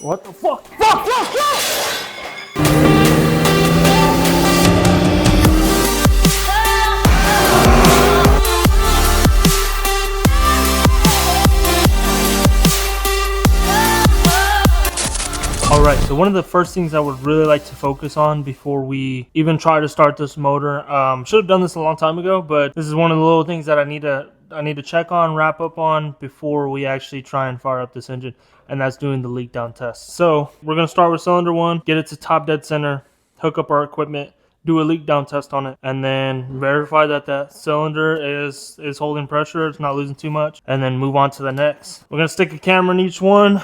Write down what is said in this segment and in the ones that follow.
What the fuck? Fuck, fuck, fuck! Alright, so one of the first things I would really like to focus on before we even try to start this motor, should have done this a long time ago, but this is one of the little things that I need to check on, wrap up on before we actually try and fire up this engine, and that's doing the leak down test. So we're going to start with cylinder 1, get it to top dead center, hook up our equipment, do a leak down test on it, and then verify that that cylinder is holding pressure, it's not losing too much, and then move on to the next. We're going to stick a camera in each one,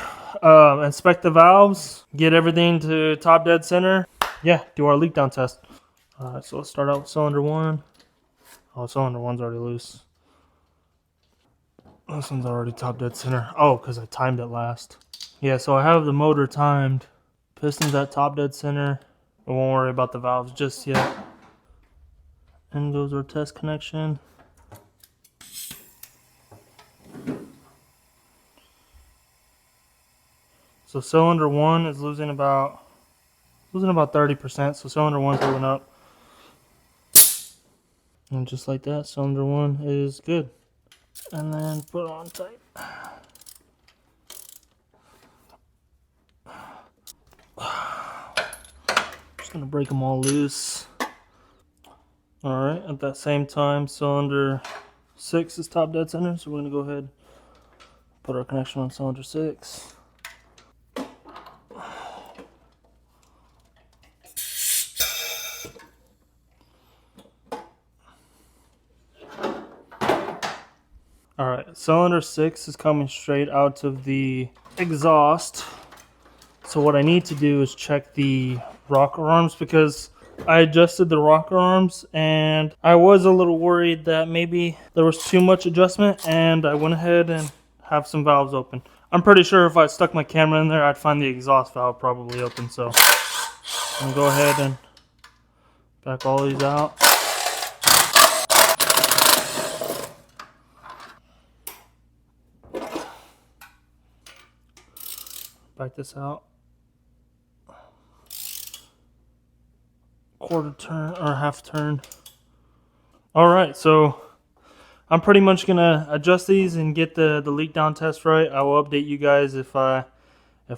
inspect the valves, get everything to top dead center. Yeah, do our leak down test. Alright, so let's start out with cylinder 1. Oh, cylinder 1's already loose. This one's already top dead center. Oh, because I timed it last. Yeah, so I have the motor timed. Piston's at top dead center. We won't worry about the valves just yet. In goes our test connection. So cylinder 1 is losing about 30%. So cylinder 1's holding up. And just like that, cylinder 1 is good. And then put it on tight. Just gonna break them all loose. Alright, at that same time, cylinder 6 is top dead center, so we're gonna go ahead and put our connection on cylinder 6. Alright, cylinder 6 is coming straight out of the exhaust. So what I need to do is check the rocker arms, because I adjusted the rocker arms and I was a little worried that maybe there was too much adjustment, and I went ahead and have some valves open. I'm pretty sure if I stuck my camera in there, I'd find the exhaust valve probably open. So I'm gonna go ahead and back all these out. Back this out. Quarter turn or half turn. Alright, so I'm pretty much gonna adjust these and get the leak down test right. I will update you guys if I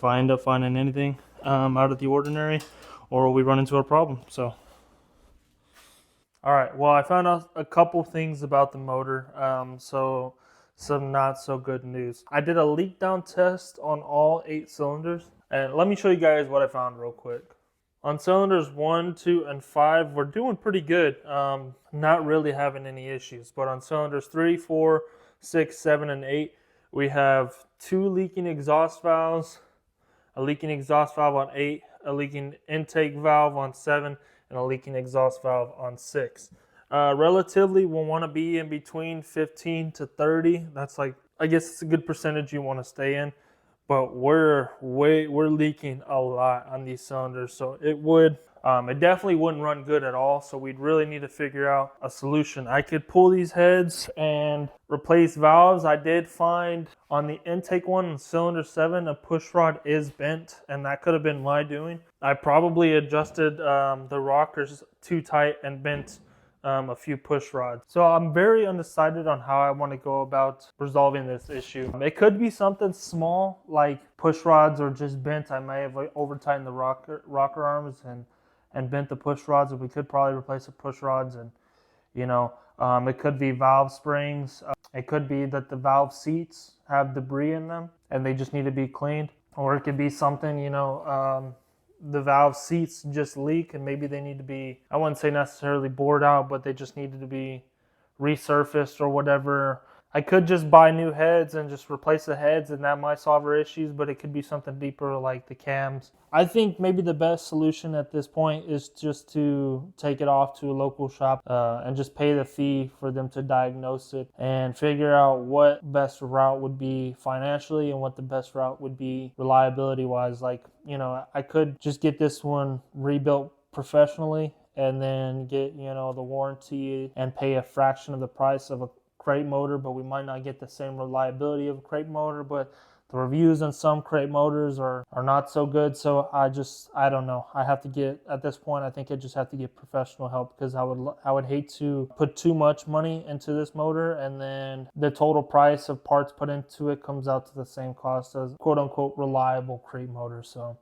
end up finding anything out of the ordinary, or we run into a problem. So alright, well, I found out a couple things about the motor, so some not so good news. I did a leak down test on all 8 cylinders, and let me show you guys what I found real quick. On cylinders 1, 2, and 5, we're doing pretty good. Not really having any issues. But on cylinders 3, 4, 6, 7, and 8, we have 2 leaking exhaust valves, a leaking exhaust valve on 8, a leaking intake valve on 7, and a leaking exhaust valve on 6. Relatively, we'll want to be in between 15 to 30. That's like, I guess it's a good percentage you want to stay in. But we're leaking a lot on these cylinders, so it definitely wouldn't run good at all. So we'd really need to figure out a solution. I could pull these heads and replace valves. I did find on the intake one in cylinder 7, a push rod is bent, and that could have been my doing. I probably adjusted the rockers too tight and bent a few push rods. So I'm very undecided on how I want to go about resolving this issue. It could be something small like push rods or just bent. I may have over tightened the rocker arms and bent the push rods, and we could probably replace the push rods. And it could be valve springs. It could be that the valve seats have debris in them and they just need to be cleaned, or it could be something, the valve seats just leak and maybe they need to be, I wouldn't say necessarily bored out, but they just needed to be resurfaced or whatever. I could just buy new heads and just replace the heads, and that might solve our issues, but it could be something deeper like the cams. I think maybe the best solution at this point is just to take it off to a local shop and just pay the fee for them to diagnose it and figure out what best route would be financially and what the best route would be reliability wise. Like, I could just get this one rebuilt professionally and then get, the warranty and pay a fraction of the price of a crate motor, but we might not get the same reliability of a crate motor. But the reviews on some crate motors are not so good. So I don't know. I have to get, at this point, I think I just have to get professional help, because I would hate to put too much money into this motor and then the total price of parts put into it comes out to the same cost as quote unquote reliable crate motor. So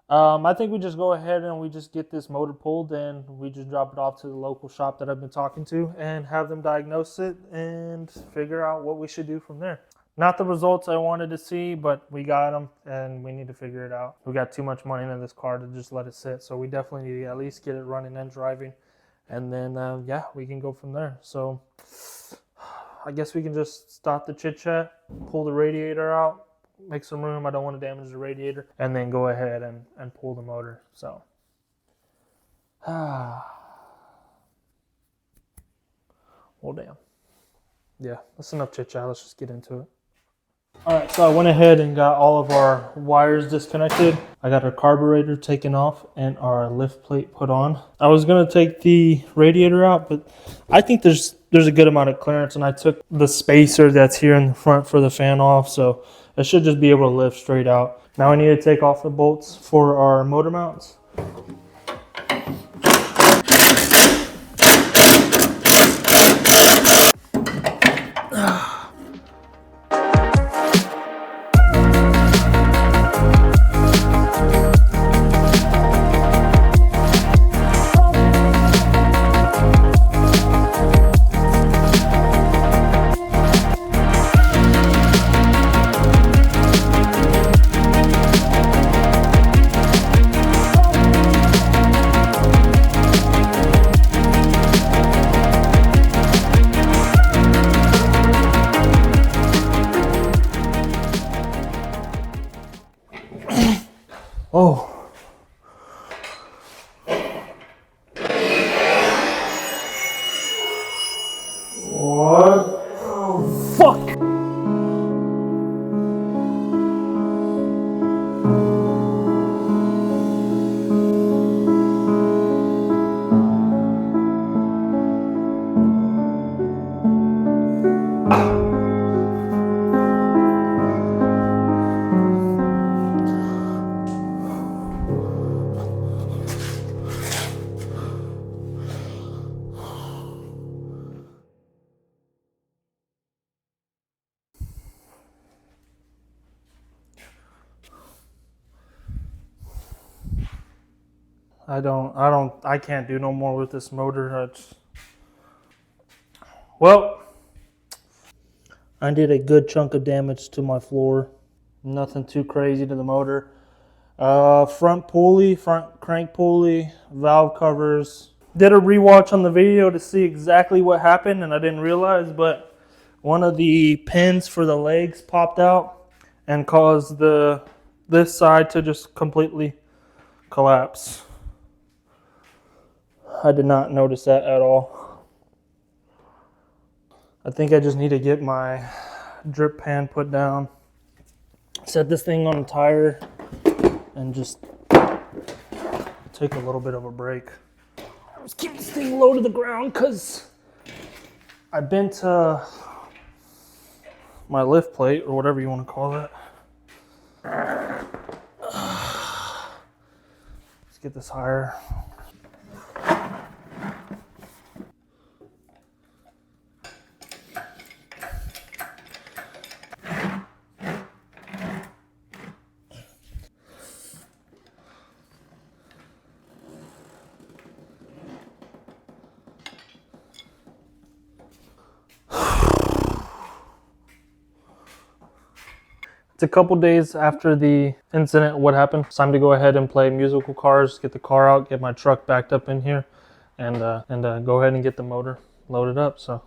I think we just go ahead and we just get this motor pulled and we just drop it off to the local shop that I've been talking to and have them diagnose it and figure out what we should do from there. Not the results I wanted to see, but we got them and we need to figure it out. We got too much money into this car to just let it sit. So we definitely need to at least get it running and driving. And then, yeah, we can go from there. So I guess we can just stop the chit chat, pull the radiator out, make some room. I don't want to damage the radiator, and then go ahead and pull the motor. So well, damn, yeah, that's enough chit chat. Let's just get into it. All right, so I went ahead and got all of our wires disconnected. I got our carburetor taken off and our lift plate put on. I was gonna take the radiator out, but I think there's a good amount of clearance, and I took the spacer that's here in the front for the fan off, so I should just be able to lift straight out. Now I need to take off the bolts for our motor mounts. Oh. What? Oh, fuck. I can't do no more with this motor. Well, I did a good chunk of damage to my floor. Nothing too crazy to the motor. Front pulley, front crank pulley, valve covers. Did a rewatch on the video to see exactly what happened, and I didn't realize, but one of the pins for the legs popped out and caused this side to just completely collapse. I did not notice that at all. I think I just need to get my drip pan put down, set this thing on a tire, and just take a little bit of a break. Just keep this thing low to the ground because I bent my lift plate, or whatever you want to call it. Let's get this higher. It's a couple days after the incident, what happened. It's time to go ahead and play musical cars, get the car out, get my truck backed up in here, and go ahead and get the motor loaded up. So.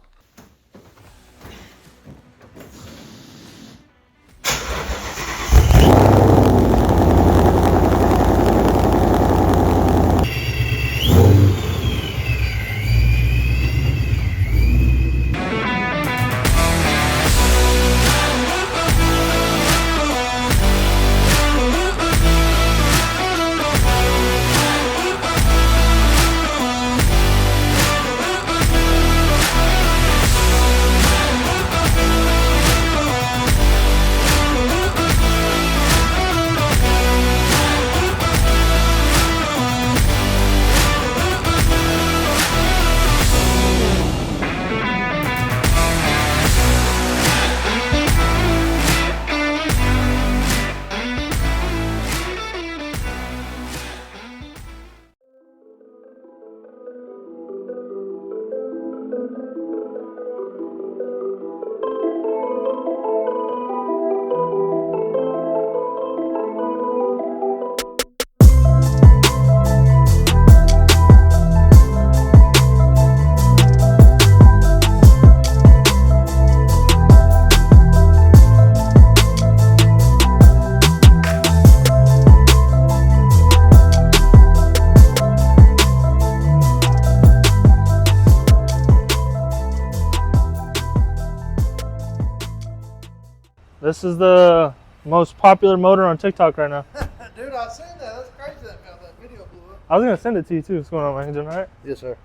This is the most popular motor on TikTok right now. Dude, I seen that. That's crazy that video blew up. I was gonna send it to you too. What's going on, man? You doing all right? Yes, sir.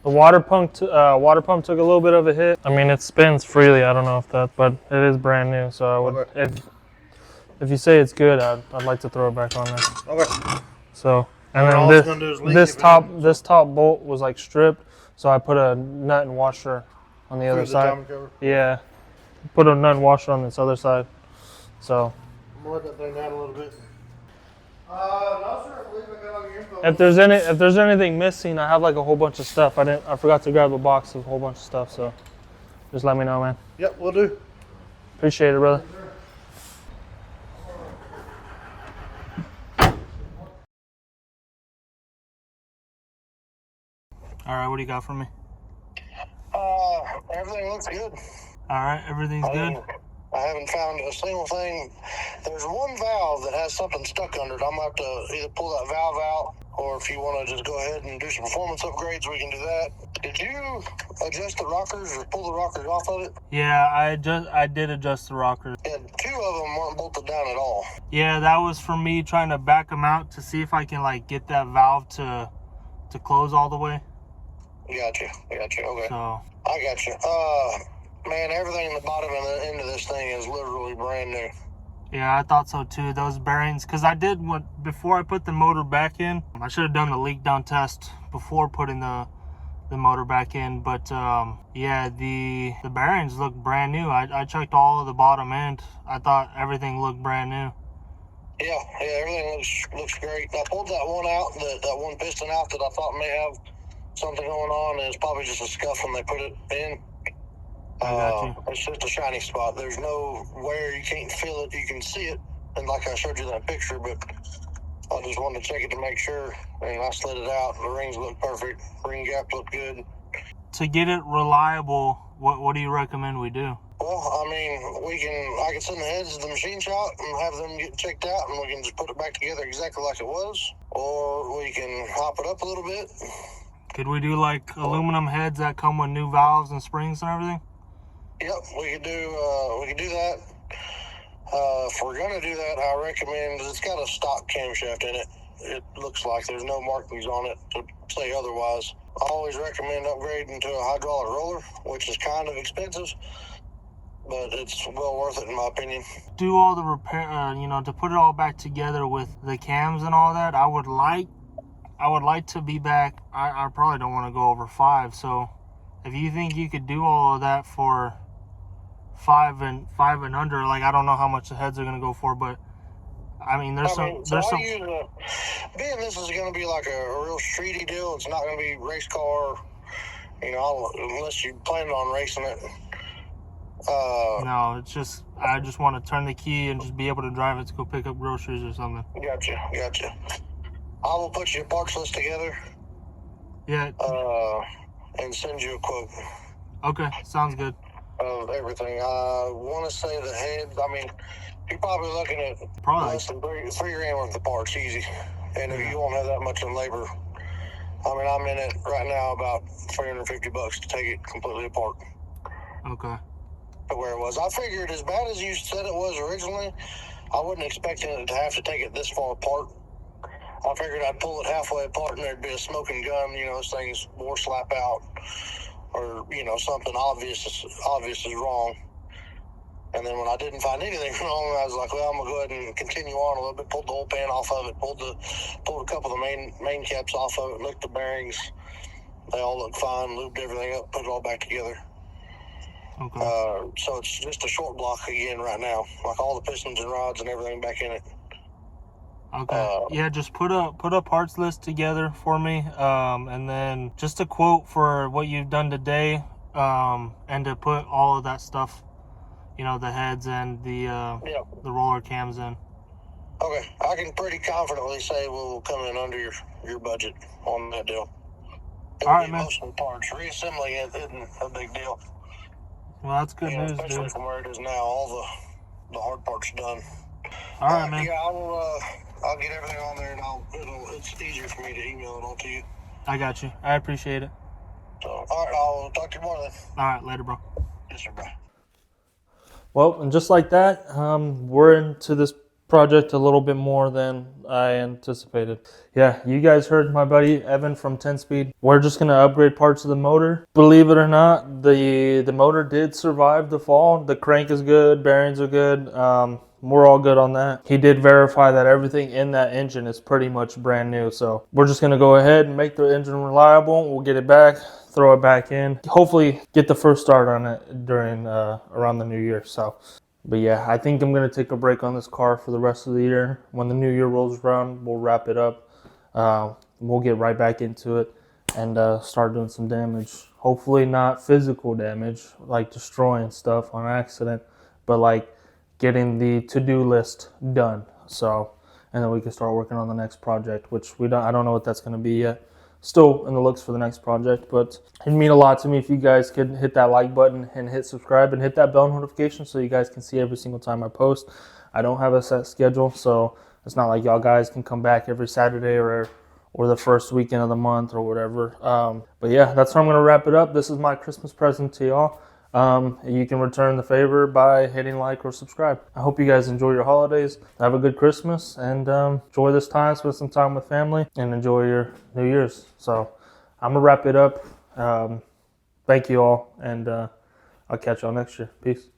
The water pump took a little bit of a hit. I mean, it spins freely. I don't know if that, but it is brand new. So I would, if you say it's good, I'd like to throw it back on there. Okay. So, and then this top bolt was like stripped, so I put a nut and washer on the other side. Yeah, put a nut and washer on this other side. So. I'm gonna let that thing down a little bit. No, sir. I believe I got all your info. If there's anything missing, I have like a whole bunch of stuff. I forgot to grab a box of a whole bunch of stuff, so just let me know, man. Yep, we'll do. Appreciate it, brother. All right, what do you got for me? Everything looks good. All right, everything's good. I haven't found a single thing. There's one valve that has something stuck under it. I'm going to have to either pull that valve out, or if you want to just go ahead and do some performance upgrades, we can do that. Did you adjust the rockers or pull the rockers off of it? Yeah, I did adjust the rockers. Yeah, 2 of them weren't bolted down at all. Yeah, that was for me trying to back them out to see if I can like get that valve to close all the way. Gotcha. Okay. So I got you. Man, everything in the bottom and the end of this thing is literally brand new. yeah, I thought so too. Those bearings, because I did before I put the motor back in. I should have done the leak down test before putting the motor back in. But yeah, the bearings look brand new. I checked all of the bottom end. I thought everything looked brand new. Yeah, everything looks great. I pulled that one out, that one piston out that I thought may have something going on, and it's probably just a scuff when they put it in. It's just a shiny spot. There's no wear. You can't feel it. You can see it, and like I showed you that picture, but I just wanted to check it to make sure. And I slid it out. The rings look perfect. Ring gap looked good. To get it reliable, what do you recommend we do? Well, I mean, I can send the heads to the machine shop and have them get checked out, and we can just put it back together exactly like it was, or we can hop it up a little bit. Could we do like aluminum heads that come with new valves and springs and everything? Yep, we could do that. If we're gonna do that, I recommend, it's got a stock camshaft in it. It looks like there's no markings on it to say otherwise. I always recommend upgrading to a hydraulic roller, which is kind of expensive, but it's well worth it in my opinion. Do all the repair, to put it all back together with the cams and all that. I would like to be back. I probably don't want to go over 5. So if you think you could do all of that for 5 and under, like I don't know how much the heads are gonna go for, but I mean there's some. Being this is gonna be like a real streety deal. It's not gonna be race car, unless you plan on racing it. No, it's just I just want to turn the key and just be able to drive it to go pick up groceries or something. Gotcha. I will put your parts list together. Yeah. And send you a quote. Okay, sounds good. Of everything. I want to say the head. I mean, you're probably looking at less than three grand worth of parts, easy. And if you won't have that much in labor, I mean, I'm in it right now about $350 to take it completely apart. Okay. To where it was. I figured as bad as you said it was originally, I wasn't expecting it to have to take it this far apart. I figured I'd pull it halfway apart and there'd be a smoking gun, those things more slap out, or, something obvious is wrong. And then when I didn't find anything wrong, I was like, well, I'm gonna go ahead and continue on a little bit, pulled the whole pan off of it, pulled a couple of the main caps off of it, looked the bearings. They all look fine, lubed everything up, put it all back together. Okay. So it's just a short block again right now, like all the pistons and rods and everything back in it. Okay. Yeah, just put a parts list together for me, and then just a quote for what you've done today, and to put all of that stuff, the heads and the roller cams in. Okay, I can pretty confidently say we'll come in under your budget on that deal. All right, man. Most of the parts, reassembling it isn't a big deal. Well, that's good news, especially dude. from where it is now. All the hard parts done. All right, man. Yeah, I'll get everything on there, and it's easier for me to email it all to you. I got you. I appreciate it. So, all right, I'll talk to you more then. All right, later, bro. Yes, sir, bye. Well, and just like that, we're into this project a little bit more than I anticipated. Yeah, you guys heard my buddy Evan from 10 Speed. We're just going to upgrade parts of the motor. Believe it or not, the motor did survive the fall. The crank is good, bearings are good. We're all good on that. He did verify that everything in that engine is pretty much brand new. So we're just going to go ahead and make the engine reliable. We'll get it back, throw it back in. Hopefully get the first start on it during around the new year. But yeah, I think I'm going to take a break on this car for the rest of the year. When the new year rolls around, we'll wrap it up. We'll get right back into it and start doing some damage. Hopefully not physical damage, like destroying stuff on accident, but like getting the to-do list done. So, and then we can start working on the next project, which I don't know what that's going to be yet. Still in the looks for the next project, but it'd mean a lot to me if you guys could hit that like button and hit subscribe and hit that bell notification so you guys can see every single time I post. I don't have a set schedule, so it's not like y'all guys can come back every Saturday or the first weekend of the month or whatever. But yeah, that's how I'm going to wrap it up. This is my Christmas present to y'all. You can return the favor by hitting like or subscribe. I hope you guys enjoy your holidays. Have a good Christmas and enjoy this time. Spend some time with family and enjoy your New Year's. So I'm going to wrap it up. Thank you all, and I'll catch y'all next year. Peace.